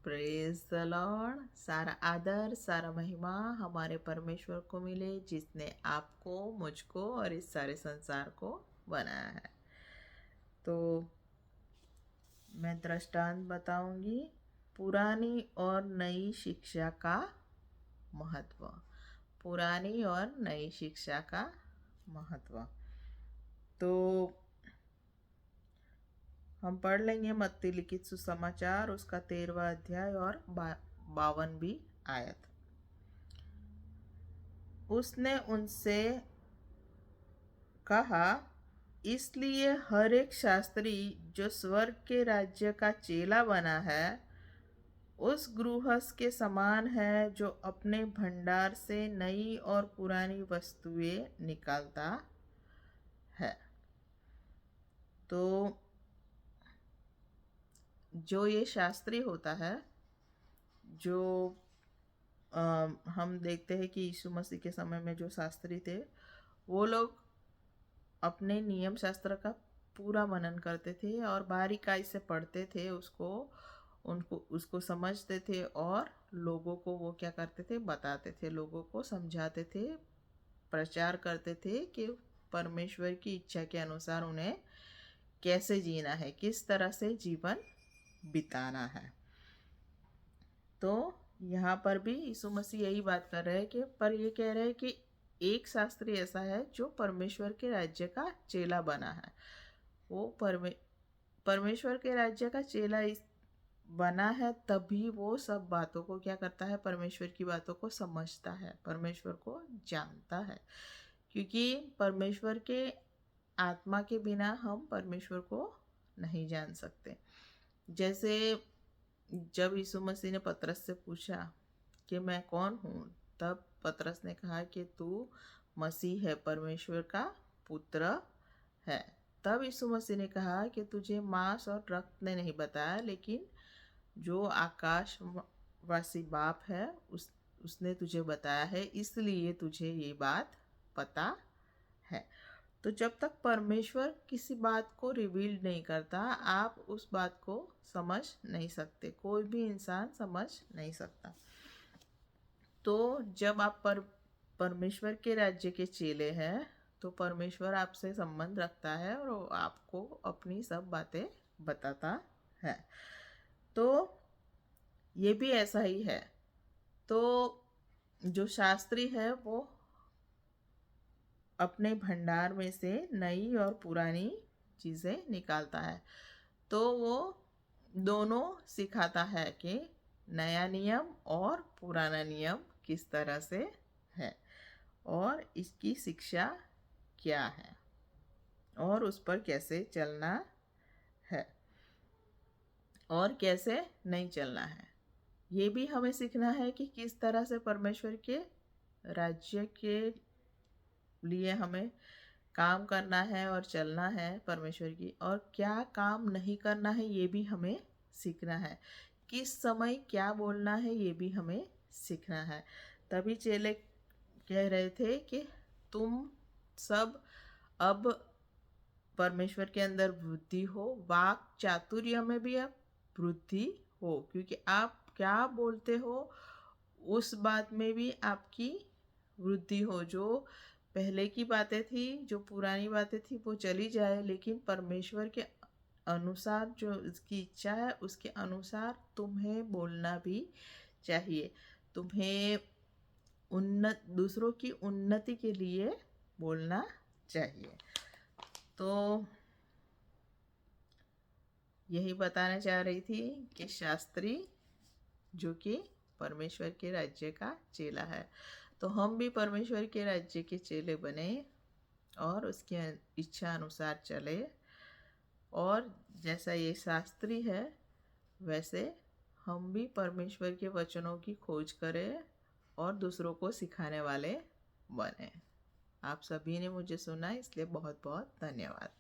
Praise the Lord. सारा आदर सारा महिमा हमारे परमेश्वर को मिले, जिसने आपको, मुझको और इस सारे संसार को बनाया है। तो मैं दृष्टांत बताऊंगी, पुरानी और नई शिक्षा का महत्व। पुरानी और नई शिक्षा का महत्व। तो हम पढ़ लेंगे मत्ती लिखित सुसमाचार, उसका 13वां अध्याय और 52वीं आयत। उसने उनसे कहा, इसलिए हर एक शास्त्री जो स्वर्ग के राज्य का चेला बना है, उस गृहस्थ के समान है जो अपने भंडार से नई और पुरानी वस्तुएं निकालता है। तो जो ये शास्त्री होता है, जो हम देखते हैं कि यीशु मसीह के समय में जो शास्त्री थे, वो लोग अपने नियम शास्त्र का पूरा मनन करते थे और बारीकाई से पढ़ते थे, उसको समझते थे और लोगों को वो क्या करते थे, बताते थे, लोगों को समझाते थे, प्रचार करते थे कि परमेश्वर की इच्छा के अनुसार उन्हें कैसे जीना है, किस तरह से जीवन बिताना है। तो यहाँ पर भी यीशु मसीह यही बात कर रहे हैं कि पर ये कह रहे हैं कि एक शास्त्री ऐसा है जो परमेश्वर के राज्य का चेला बना है। वो परमेश्वर के राज्य का चेला बना है, तभी वो सब बातों को क्या करता है, परमेश्वर की बातों को समझता है, परमेश्वर को जानता है। क्योंकि परमेश्वर के आत्मा के बिना हम परमेश्वर को नहीं जान सकते। जैसे जब यीशु मसीह ने पतरस से पूछा कि मैं कौन हूँ, तब पतरस ने कहा कि तू मसीह है, परमेश्वर का पुत्र है। तब यीशु मसीह ने कहा कि तुझे मांस और रक्त ने नहीं बताया, लेकिन जो आकाशवासी बाप है उसने तुझे बताया है, इसलिए तुझे ये बात पता है। तो जब तक परमेश्वर किसी बात को रिवील नहीं करता, आप उस बात को समझ नहीं सकते, कोई भी इंसान समझ नहीं सकता। तो जब आप परमेश्वर के राज्य के चेले हैं, तो परमेश्वर आपसे संबंध रखता है और वो आपको अपनी सब बातें बताता है। तो ये भी ऐसा ही है। तो जो शास्त्री है वो अपने भंडार में से नई और पुरानी चीज़ें निकालता है। तो वो दोनों सिखाता है कि नया नियम और पुराना नियम किस तरह से है और इसकी शिक्षा क्या है और उस पर कैसे चलना है और कैसे नहीं चलना है। ये भी हमें सीखना है कि किस तरह से परमेश्वर के राज्य के लिए हमें काम करना है और चलना है परमेश्वर की, और क्या काम नहीं करना है ये भी हमें सीखना है। किस समय क्या बोलना है ये भी हमें सीखना है। तभी चेले कह रहे थे कि तुम सब अब परमेश्वर के अंदर वृद्धि हो, वाक चातुर्य में भी अब वृद्धि हो, क्योंकि आप क्या बोलते हो उस बात में भी आपकी वृद्धि हो। जो पहले की बातें थी, जो पुरानी बातें थी, वो चली जाए, लेकिन परमेश्वर के अनुसार जो उसकी इच्छा है उसके अनुसार तुम्हें बोलना भी चाहिए। तुम्हें दूसरों की उन्नति के लिए बोलना चाहिए। तो यही बताना चाह रही थी कि शास्त्री जो कि परमेश्वर के राज्य का चेला है, तो हम भी परमेश्वर के राज्य के चेले बने और उसकी इच्छा अनुसार चले, और जैसा ये शास्त्री है वैसे हम भी परमेश्वर के वचनों की खोज करें और दूसरों को सिखाने वाले बने। आप सभी ने मुझे सुना, इसलिए बहुत बहुत धन्यवाद।